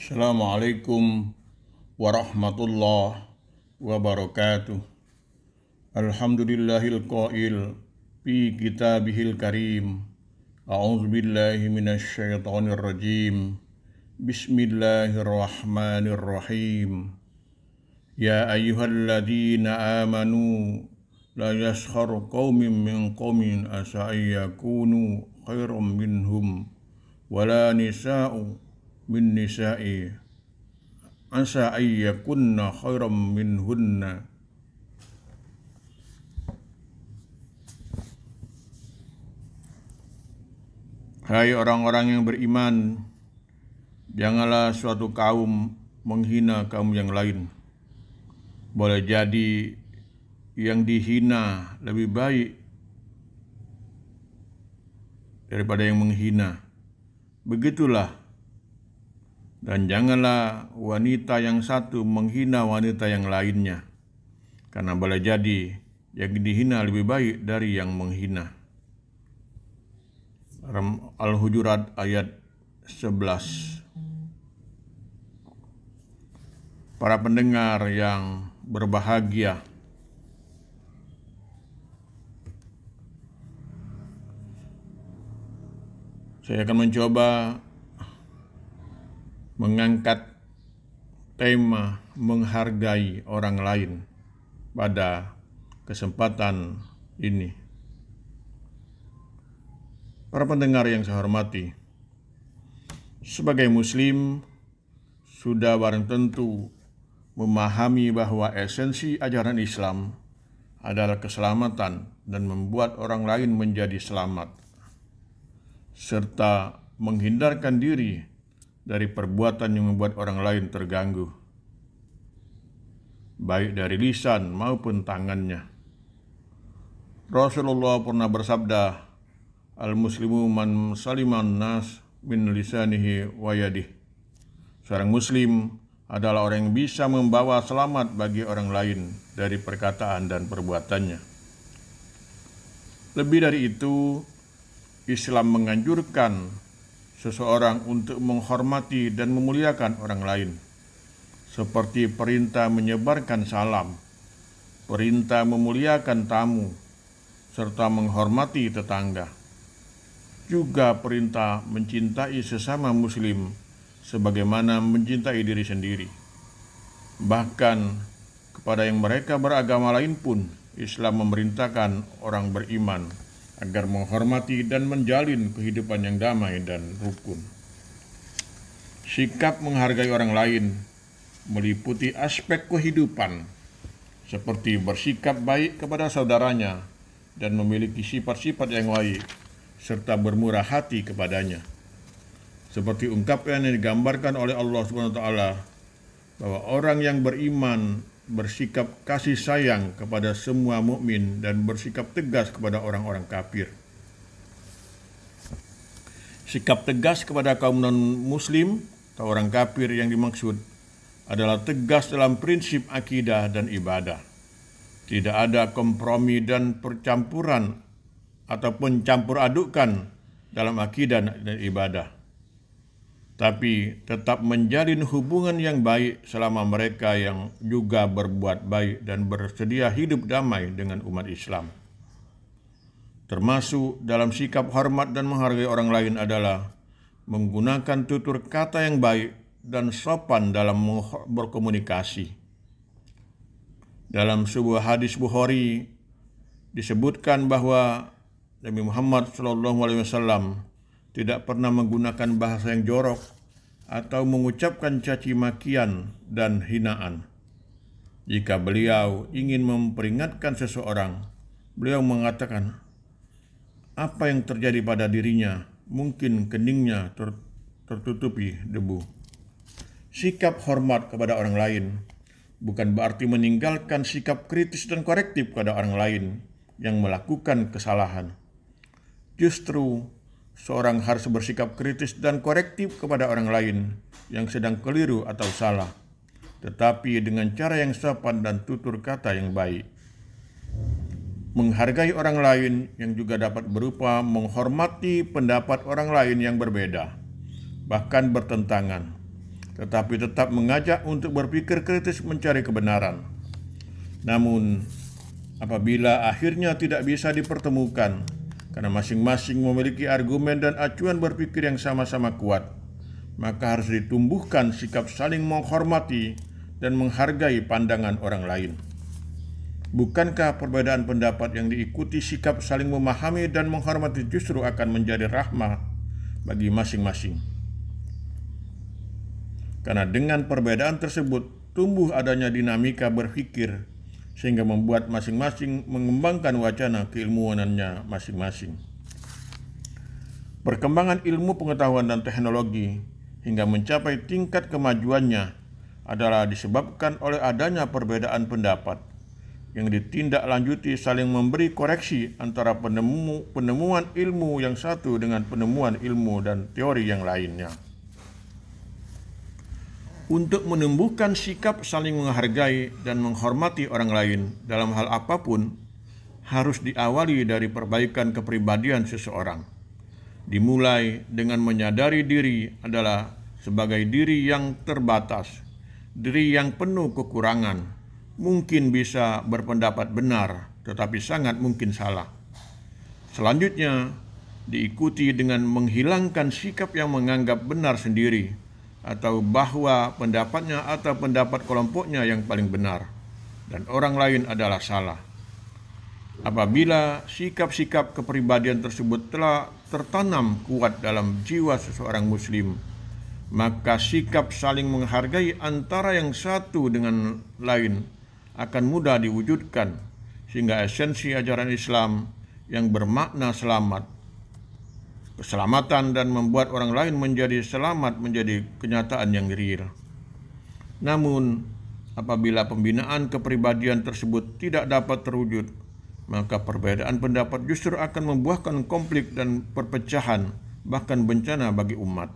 Assalamualaikum warahmatullahi wabarakatuh. Alhamdulillahil qail fi kitabihil karim. A'udzubillahi minasyaitonir rajim. Bismillahirrahmanirrahim. Ya ayyuhalladzina amanu la yaskhar qaumin min qaumin asa ayyakunu khairum minhum wala nisa'u min nisa'i asa ayyakunna khairam minhunna. Hai orang-orang yang beriman, janganlah suatu kaum menghina kaum yang lain. Boleh jadi yang dihina lebih baik daripada yang menghina. Begitulah. Dan janganlah wanita yang satu menghina wanita yang lainnya, karena boleh jadi yang dihina lebih baik dari yang menghina. Al-Hujurat ayat 11. Para pendengar yang berbahagia, saya akan mencoba mengangkat tema menghargai orang lain pada kesempatan ini. Para pendengar yang saya hormati, sebagai Muslim sudah barang tentu memahami bahwa esensi ajaran Islam adalah keselamatan dan membuat orang lain menjadi selamat, serta menghindarkan diri dari perbuatan yang membuat orang lain terganggu, baik dari lisan maupun tangannya. Rasulullah pernah bersabda, Al-muslimu man saliman nas min lisanihi wa yadihi. Seorang muslim adalah orang yang bisa membawa selamat bagi orang lain dari perkataan dan perbuatannya. Lebih dari itu, Islam menganjurkan seseorang untuk menghormati dan memuliakan orang lain, seperti perintah menyebarkan salam, perintah memuliakan tamu, serta menghormati tetangga. Juga perintah mencintai sesama muslim sebagaimana mencintai diri sendiri. Bahkan kepada yang mereka beragama lain pun Islam memerintahkan orang beriman agar menghormati dan menjalin kehidupan yang damai dan rukun. Sikap menghargai orang lain meliputi aspek kehidupan, seperti bersikap baik kepada saudaranya dan memiliki sifat-sifat yang baik, serta bermurah hati kepadanya. Seperti ungkapan yang digambarkan oleh Allah SWT, bahwa orang yang beriman bersikap kasih sayang kepada semua mukmin dan bersikap tegas kepada orang-orang kafir. Sikap tegas kepada kaum non-muslim atau orang kafir yang dimaksud adalah tegas dalam prinsip akidah dan ibadah. Tidak ada kompromi dan percampuran ataupun campur adukan dalam akidah dan ibadah, tapi tetap menjalin hubungan yang baik selama mereka yang juga berbuat baik dan bersedia hidup damai dengan umat Islam. Termasuk dalam sikap hormat dan menghargai orang lain adalah menggunakan tutur kata yang baik dan sopan dalam berkomunikasi. Dalam sebuah hadis Bukhari disebutkan bahwa Nabi Muhammad SAW tidak pernah menggunakan bahasa yang jorok atau mengucapkan caci makian dan hinaan. Jika beliau ingin memperingatkan seseorang, beliau mengatakan apa yang terjadi pada dirinya, mungkin keningnya tertutupi debu. Sikap hormat kepada orang lain bukan berarti meninggalkan sikap kritis dan korektif kepada orang lain yang melakukan kesalahan. Justru, seorang harus bersikap kritis dan korektif kepada orang lain yang sedang keliru atau salah, tetapi dengan cara yang sopan dan tutur kata yang baik. Menghargai orang lain yang juga dapat berupa menghormati pendapat orang lain yang berbeda, bahkan bertentangan, tetapi tetap mengajak untuk berpikir kritis mencari kebenaran. Namun, apabila akhirnya tidak bisa dipertemukan, karena masing-masing memiliki argumen dan acuan berpikir yang sama-sama kuat, maka harus ditumbuhkan sikap saling menghormati dan menghargai pandangan orang lain. Bukankah perbedaan pendapat yang diikuti sikap saling memahami dan menghormati justru akan menjadi rahmah bagi masing-masing? Karena dengan perbedaan tersebut tumbuh adanya dinamika berpikir sehingga membuat masing-masing mengembangkan wacana keilmuanannya masing-masing. Perkembangan ilmu pengetahuan dan teknologi hingga mencapai tingkat kemajuannya adalah disebabkan oleh adanya perbedaan pendapat yang ditindaklanjuti saling memberi koreksi antara penemuan ilmu yang satu dengan penemuan ilmu dan teori yang lainnya. Untuk menumbuhkan sikap saling menghargai dan menghormati orang lain dalam hal apapun harus diawali dari perbaikan kepribadian seseorang. Dimulai dengan menyadari diri adalah sebagai diri yang terbatas, diri yang penuh kekurangan, mungkin bisa berpendapat benar, tetapi sangat mungkin salah. Selanjutnya, diikuti dengan menghilangkan sikap yang menganggap benar sendiri, atau bahwa pendapatnya atau pendapat kelompoknya yang paling benar, dan orang lain adalah salah. Apabila sikap-sikap kepribadian tersebut telah tertanam kuat dalam jiwa seseorang muslim, maka sikap saling menghargai antara yang satu dengan lain akan mudah diwujudkan, sehingga esensi ajaran Islam yang bermakna keselamatan dan membuat orang lain menjadi selamat menjadi kenyataan yang real. Namun, apabila pembinaan kepribadian tersebut tidak dapat terwujud, maka perbedaan pendapat justru akan membuahkan konflik dan perpecahan, bahkan bencana bagi umat.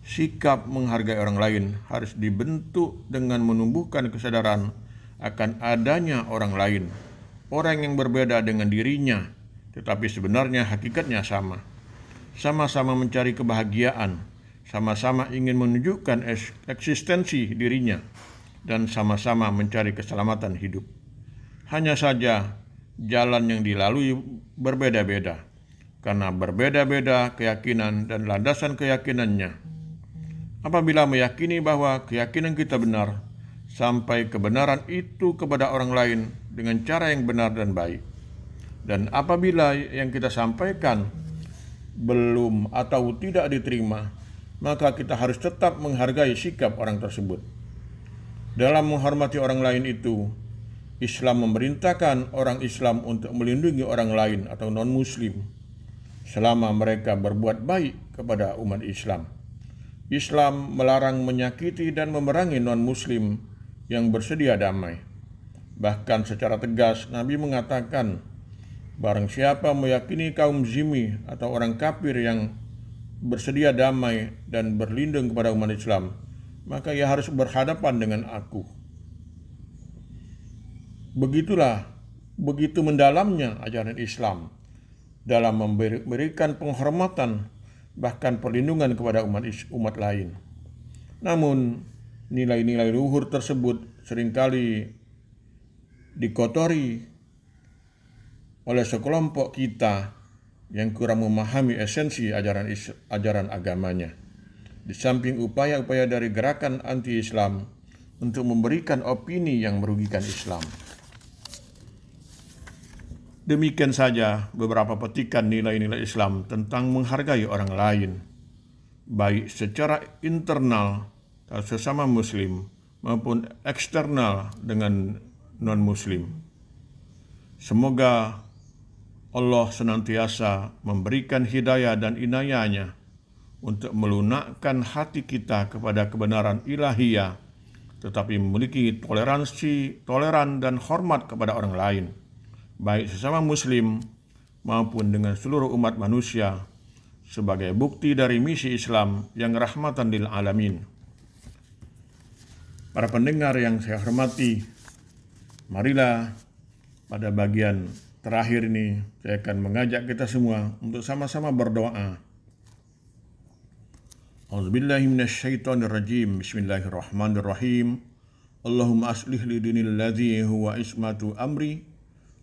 Sikap menghargai orang lain harus dibentuk dengan menumbuhkan kesadaran akan adanya orang lain, orang yang berbeda dengan dirinya, tetapi sebenarnya hakikatnya sama. Sama-sama mencari kebahagiaan, sama-sama ingin menunjukkan eksistensi dirinya, dan sama-sama mencari keselamatan hidup. Hanya saja jalan yang dilalui berbeda-beda, karena berbeda-beda keyakinan dan landasan keyakinannya. Apabila meyakini bahwa keyakinan kita benar, sampai kebenaran itu kepada orang lain dengan cara yang benar dan baik. Dan apabila yang kita sampaikan belum atau tidak diterima, maka kita harus tetap menghargai sikap orang tersebut. Dalam menghormati orang lain itu, Islam memerintahkan orang Islam untuk melindungi orang lain atau non-muslim selama mereka berbuat baik kepada umat Islam. Islam melarang menyakiti dan memerangi non-muslim yang bersedia damai. Bahkan secara tegas Nabi mengatakan, barang siapa meyakini kaum zimmi atau orang kafir yang bersedia damai dan berlindung kepada umat Islam, maka ia harus berhadapan dengan aku. Begitu mendalamnya ajaran Islam dalam memberikan penghormatan, bahkan perlindungan kepada umat lain. Namun, nilai-nilai luhur tersebut seringkali dikotori oleh sekelompok kita yang kurang memahami esensi ajaran agamanya. Di samping upaya-upaya dari gerakan anti-Islam untuk memberikan opini yang merugikan Islam. Demikian saja beberapa petikan nilai-nilai Islam tentang menghargai orang lain, baik secara internal atau sesama muslim maupun eksternal dengan non-muslim. Semoga Allah senantiasa memberikan hidayah dan inayahnya untuk melunakkan hati kita kepada kebenaran ilahiyah, tetapi memiliki toleran dan hormat kepada orang lain, baik sesama muslim maupun dengan seluruh umat manusia, sebagai bukti dari misi Islam yang rahmatan lil alamin. Para pendengar yang saya hormati, marilah pada bagian terakhir ini saya akan mengajak kita semua untuk sama-sama berdoa. A'udzubillahi minasyaitonirrajim. Bismillahirrahmanirrahim. Allahumma aslih li dinil ladzi huwa ismatu amri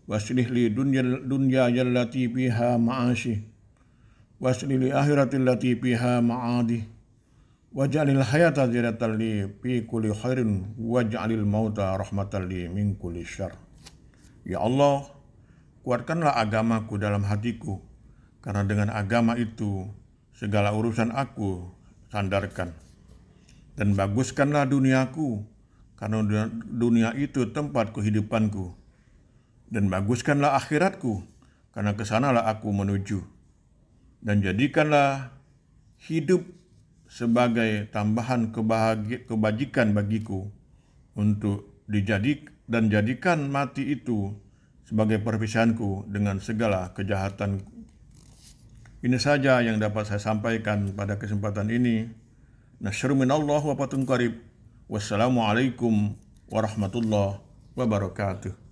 waslih li dunya allati fiha ma'ashi waslih li akhirati allati fiha ma'adi waj'alil hayata ziyadatan li fi kulli khairin waj'alil mauta rahmatan li min kulli syarr. Ya Allah, kuatkanlah agamaku dalam hatiku, karena dengan agama itu segala urusan aku sandarkan. Dan baguskanlah duniaku, karena dunia itu tempat kehidupanku. Dan baguskanlah akhiratku, karena kesanalah aku menuju. Dan jadikanlah hidup sebagai tambahan kebajikan bagiku untuk jadikan mati itu sebagai perpisahanku dengan segala kejahatan. Ini saja yang dapat saya sampaikan pada kesempatan ini. Nasyru minallah wa fatun qarib. Wassalamualaikum warahmatullahi wabarakatuh.